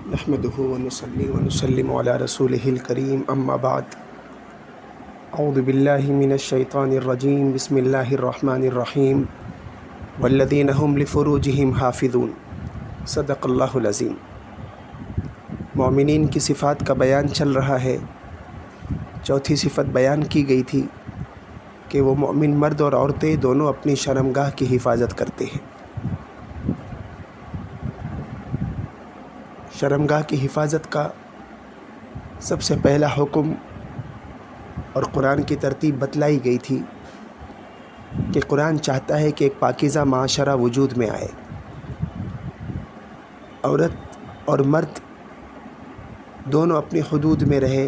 نحمده ونصلي ونسلم على رسوله الكريم اما بعد اعوذ باللہ من الشیطان الرجیم بسم اللہ الرحمن الرحیم والذین هم لفروجهم حافظون صدق اللہ العظیم۔ مومنین کی صفات کا بیان چل رہا ہے۔ چوتھی صفت بیان کی گئی تھی کہ وہ مومن مرد اور عورتیں دونوں اپنی شرمگاہ کی حفاظت کرتے ہیں۔ شرمگاہ کی حفاظت کا سب سے پہلا حکم اور قرآن کی ترتیب بتلائی گئی تھی کہ قرآن چاہتا ہے کہ ایک پاکیزہ معاشرہ وجود میں آئے۔ عورت اور مرد دونوں اپنی حدود میں رہے،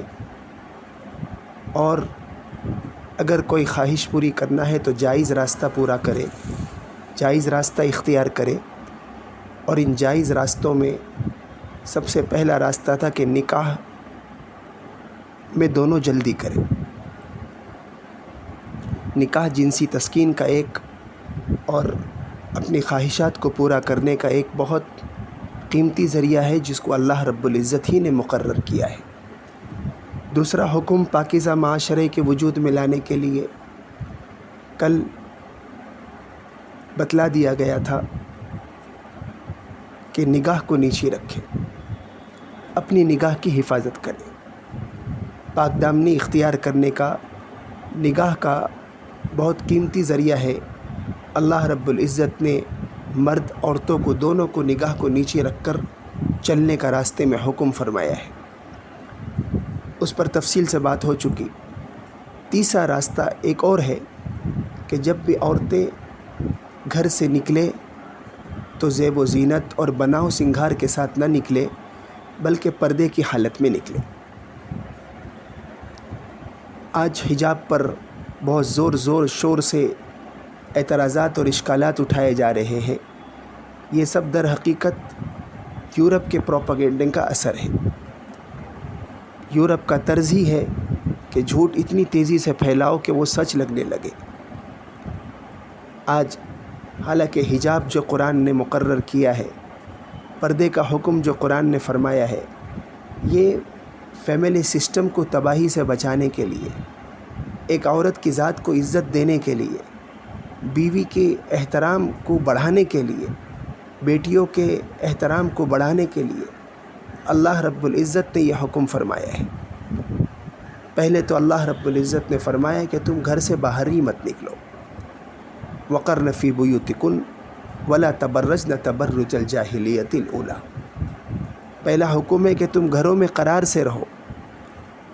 اور اگر کوئی خواہش پوری کرنا ہے تو جائز راستہ پورا کرے، جائز راستہ اختیار کرے۔ اور ان جائز راستوں میں سب سے پہلا راستہ تھا کہ نکاح میں دونوں جلدی کریں۔ نکاح جنسی تسکین کا ایک اور اپنی خواہشات کو پورا کرنے کا ایک بہت قیمتی ذریعہ ہے جس کو اللہ رب العزت ہی نے مقرر کیا ہے۔ دوسرا حکم پاکیزہ معاشرے کے وجود میں لانے کے لیے کل بتلا دیا گیا تھا کہ نگاہ کو نیچے رکھیں، اپنی نگاہ کی حفاظت کریں۔ پاک دامنی اختیار کرنے کا نگاہ کا بہت قیمتی ذریعہ ہے۔ اللہ رب العزت نے مرد عورتوں کو دونوں کو نگاہ کو نیچے رکھ کر چلنے کا راستے میں حکم فرمایا ہے۔ اس پر تفصیل سے بات ہو چکی۔ تیسرا راستہ ایک اور ہے کہ جب بھی عورتیں گھر سے نکلے تو زیب و زینت اور بناؤ سنگھار کے ساتھ نہ نکلے، بلکہ پردے کی حالت میں نکلے۔ آج حجاب پر بہت زور شور سے اعتراضات اور اشکالات اٹھائے جا رہے ہیں۔ یہ سب در حقیقت یورپ کے پروپیگنڈے کا اثر ہے۔ یورپ کا طرز ہی ہے کہ جھوٹ اتنی تیزی سے پھیلاؤ کہ وہ سچ لگنے لگے۔ آج حالانکہ حجاب جو قرآن نے مقرر کیا ہے، پردے کا حکم جو قرآن نے فرمایا ہے، یہ فیملی سسٹم کو تباہی سے بچانے کے لیے، ایک عورت کی ذات کو عزت دینے کے لیے، بیوی کے احترام کو بڑھانے کے لیے، بیٹیوں کے احترام کو بڑھانے کے لیے اللہ رب العزت نے یہ حکم فرمایا ہے۔ پہلے تو اللہ رب العزت نے فرمایا کہ تم گھر سے باہر ہی مت نکلو۔ وَقَرْنَ فِي بُيُوتِكُنَّ وَلَا تَبَرَّجْنَ تَبَرُّجَ الْجَاهِلِيَّةِ الْأُولَىٰ۔ پہلا حکم ہے کہ تم گھروں میں قرار سے رہو۔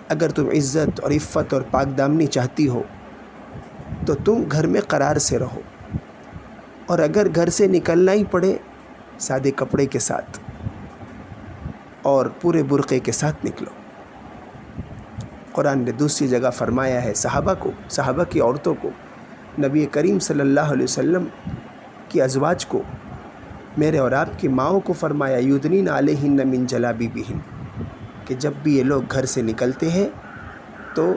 اگر تم عزت اور عفت اور پاک دامنی چاہتی ہو تو تم گھر میں قرار سے رہو، اور اگر گھر سے نکلنا ہی پڑے سادے کپڑے کے ساتھ اور پورے برقعے کے ساتھ نکلو۔ قرآن نے دوسری جگہ فرمایا ہے صحابہ کی عورتوں کو، نبی کریم صلی اللہ علیہ وسلم کی ازواج کو، میرے اور آپ کی ماؤں کو فرمایا یدنین علیہن من جلابیبہن، کہ جب بھی یہ لوگ گھر سے نکلتے ہیں تو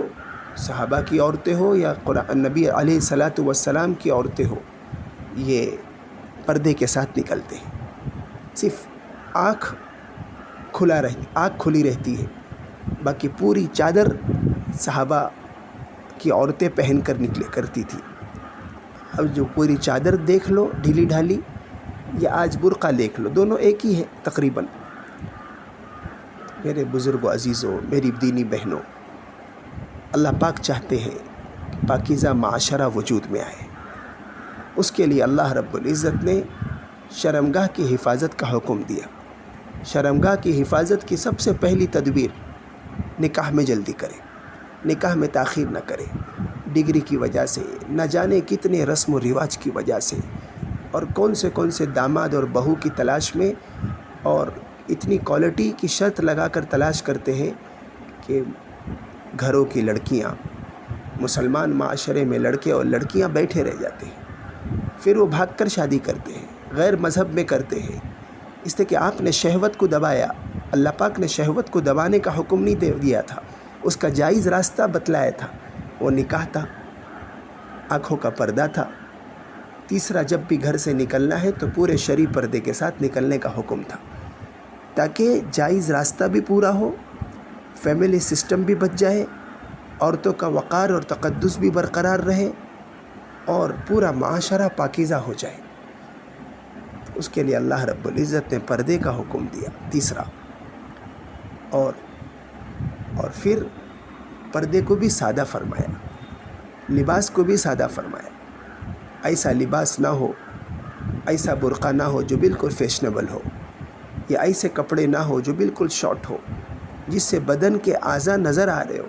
صحابہ کی عورتیں ہو یا نبی علیہ الصلاۃ والسلام کی عورتیں ہو، یہ پردے کے ساتھ نکلتے ہیں۔ صرف آنکھ کھلی رہتی ہے، باقی پوری چادر صحابہ کی عورتیں پہن کر نکلے کرتی تھی۔ اب جو پوری چادر دیکھ لو ڈھیلی ڈھالی، یا آج برقع دیکھ لو، دونوں ایک ہی ہے تقریباً۔ میرے بزرگوں، عزیزوں، میری دینی بہنوں، اللہ پاک چاہتے ہیں کہ پاکیزہ معاشرہ وجود میں آئے۔ اس کے لیے اللہ رب العزت نے شرمگاہ کی حفاظت کا حکم دیا۔ شرمگاہ کی حفاظت کی سب سے پہلی تدبیر نکاح میں جلدی کرے، نکاح میں تاخیر نہ کرے۔ ڈگری کی وجہ سے، نہ جانے کتنے رسم و رواج کی وجہ سے، اور کون سے داماد اور بہو کی تلاش میں، اور اتنی کوالٹی کی شرط لگا کر تلاش کرتے ہیں کہ گھروں کی لڑکیاں، مسلمان معاشرے میں لڑکے اور لڑکیاں بیٹھے رہ جاتے ہیں، پھر وہ بھاگ کر شادی کرتے ہیں، غیر مذہب میں کرتے ہیں، اس لیے کہ آپ نے شہوت کو دبایا۔ اللہ پاک نے شہوت کو دبانے کا حکم نہیں دیا تھا، اس کا جائز راستہ بتلایا تھا، وہ نکاح تھا، آنکھوں کا پردہ تھا۔ تیسرا، جب بھی گھر سے نکلنا ہے تو پورے شرعی پردے کے ساتھ نکلنے کا حکم تھا۔ تاکہ جائز راستہ بھی پورا ہو، فیملی سسٹم بھی بچ جائے، عورتوں کا وقار اور تقدس بھی برقرار رہے، اور پورا معاشرہ پاکیزہ ہو جائے۔ اس کے لیے اللہ رب العزت نے پردے کا حکم دیا، تیسرا۔ اور پھر پردے کو بھی سادہ فرمایا، لباس کو بھی سادہ فرمایا۔ ایسا لباس نہ ہو، ایسا برقع نہ ہو جو بالکل فیشنیبل ہو، یا ایسے کپڑے نہ ہو جو بالکل شارٹ ہو، جس سے بدن کے اعضاء نظر آ رہے ہو۔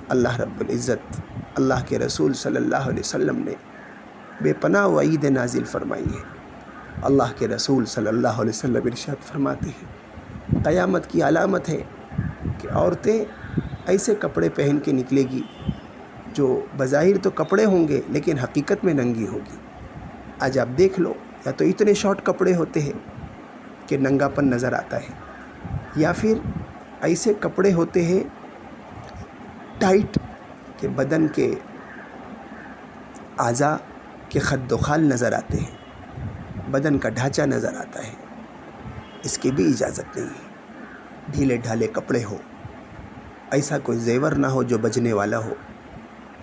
اللہ رب العزت، اللہ کے رسول صلی اللہ علیہ وسلم نے بے پناہ وعید نازل فرمائی ہے۔ اللہ کے رسول صلی اللہ علیہ وسلم ارشاد فرماتے ہیں، قیامت کی علامت ہے کہ عورتیں ایسے کپڑے پہن کے نکلے گی جو بظاہر تو کپڑے ہوں گے لیکن حقیقت میں ننگی ہوگی۔ آج آپ دیکھ لو، یا تو اتنے شارٹ کپڑے ہوتے ہیں کہ ننگا پن نظر آتا ہے، یا پھر ایسے کپڑے ہوتے ہیں ٹائٹ کہ بدن کے اعضاء کے خد و خال نظر آتے ہیں، بدن کا ڈھانچہ نظر آتا ہے۔ اس کی بھی اجازت نہیں ہے۔ ڈھیلے ڈھالے کپڑے ہو، ایسا کوئی زیور نہ ہو جو بجنے والا ہو۔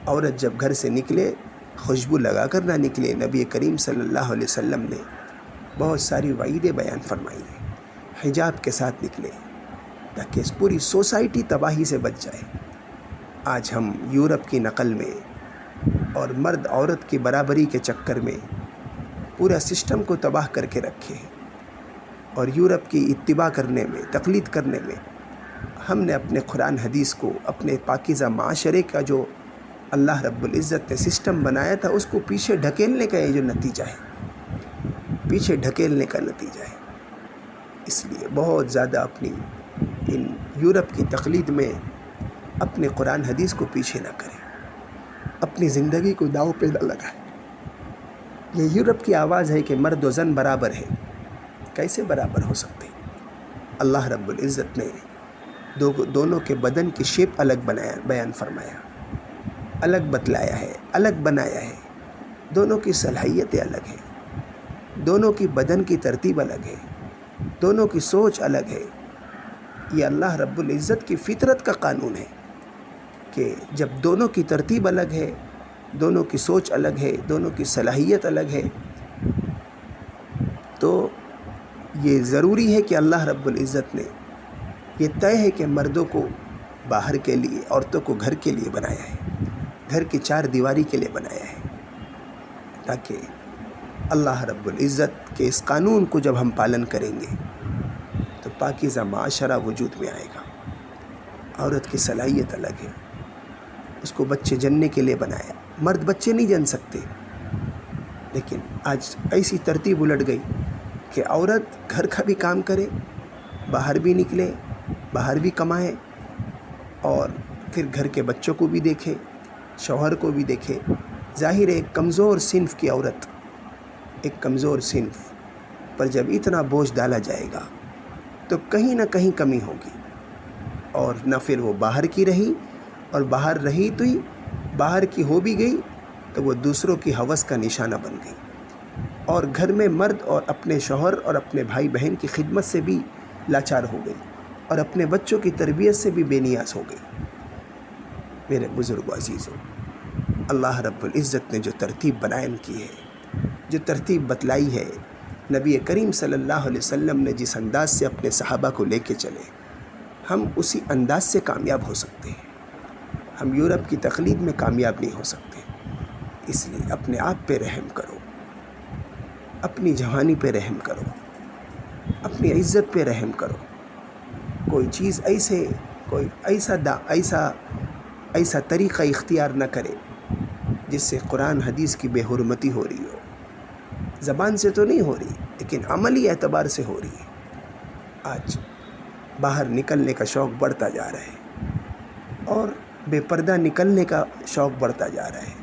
عورت جب گھر سے نکلے خوشبو لگا کر نہ نکلے۔ نبی کریم صلی اللہ علیہ وسلم نے بہت ساری وعیدیں بیان فرمائی ہیں۔ حجاب کے ساتھ نکلے تاکہ اس پوری سوسائٹی تباہی سے بچ جائے۔ آج ہم یورپ کی نقل میں اور مرد عورت کی برابری کے چکر میں پورا سسٹم کو تباہ کر کے رکھے ہیں، اور یورپ کی اتباع کرنے میں، تقلید کرنے میں ہم نے اپنے قرآن حدیث کو، اپنے پاکیزہ معاشرے کا جو اللہ رب العزت نے سسٹم بنایا تھا، اس کو پیچھے ڈھکیلنے کا یہ جو نتیجہ ہے، پیچھے ڈھکیلنے کا نتیجہ ہے۔ اس لیے بہت زیادہ اپنی ان یورپ کی تقلید میں اپنے قرآن حدیث کو پیچھے نہ کریں، اپنی زندگی کو داؤ پہ نہ لگائیں۔ یہ یورپ کی آواز ہے کہ مرد و زن برابر ہے۔ کیسے برابر ہو سکتے؟ اللہ رب العزت نے دونوں کے بدن کی شیپ الگ بیان فرمایا، الگ بتلایا ہے، الگ بنایا ہے۔ دونوں کی صلاحیتیں الگ ہیں، دونوں کی بدن کی ترتیب الگ ہے، دونوں کی سوچ الگ ہے۔ یہ اللہ رب العزت کی فطرت کا قانون ہے کہ جب دونوں کی ترتیب الگ ہے، دونوں کی سوچ الگ ہے، دونوں کی صلاحیت الگ ہے، تو یہ ضروری ہے کہ اللہ رب العزت نے یہ طے ہے کہ مردوں کو باہر کے لیے، عورتوں کو گھر کے لیے بنایا ہے، گھر کی چار دیواری کے لیے بنایا ہے، تاکہ اللہ رب العزت کے اس قانون کو جب ہم پالن کریں گے تو پاکیزہ معاشرہ وجود میں آئے گا۔ عورت کی صلاحیت الگ ہے، اس کو بچے جننے کے لیے بنایا۔ مرد بچے نہیں جن سکتے، لیکن آج ایسی ترتیب الٹ گئی کہ عورت گھر کا بھی کام کرے، باہر بھی نکلے، باہر بھی کمائے، اور پھر گھر کے بچوں کو بھی دیکھے، شوہر کو بھی دیکھے۔ ظاہر ہے ایک کمزور صنف کی عورت، ایک کمزور صنف پر جب اتنا بوجھ ڈالا جائے گا تو کہیں نہ کہیں کمی ہوگی، اور نہ پھر وہ باہر کی رہی، اور باہر رہی تو ہی باہر کی ہو بھی گئی تو وہ دوسروں کی ہوس کا نشانہ بن گئی، اور گھر میں مرد اور اپنے شوہر اور اپنے بھائی بہن کی خدمت سے بھی لاچار ہو گئی، اور اپنے بچوں کی تربیت سے بھی بے نیاز ہو گئی۔ میرے بزرگ عزیزوں، اللہ رب العزت نے جو ترتیب بیان کی ہے، جو ترتیب بتلائی ہے، نبی کریم صلی اللہ علیہ وسلم نے جس انداز سے اپنے صحابہ کو لے کے چلے، ہم اسی انداز سے کامیاب ہو سکتے ہیں۔ ہم یورپ کی تقلید میں کامیاب نہیں ہو سکتے۔ اس لیے اپنے آپ پہ رحم کرو، اپنی جوانی پہ رحم کرو، اپنی عزت پہ رحم کرو۔ کوئی چیز کوئی ایسا طریقہ اختیار نہ کرے جس سے قرآن حدیث کی بے حرمتی ہو رہی ہو۔ زبان سے تو نہیں ہو رہی، لیکن عملی اعتبار سے ہو رہی ہے۔ آج باہر نکلنے کا شوق بڑھتا جا رہا ہے، اور بے پردہ نکلنے کا شوق بڑھتا جا رہا ہے۔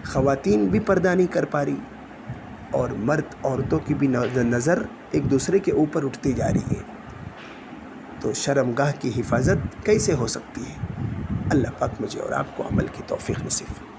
خواتین بھی پردہ نہیں کر پا رہی، اور مرد عورتوں کی بھی نظر ایک دوسرے کے اوپر اٹھتی جا رہی ہے۔ تو شرمگاہ کی حفاظت کیسے ہو سکتی ہے؟ اللہ پاک مجھے اور آپ کو عمل کی توفیق نصیب فرمائے۔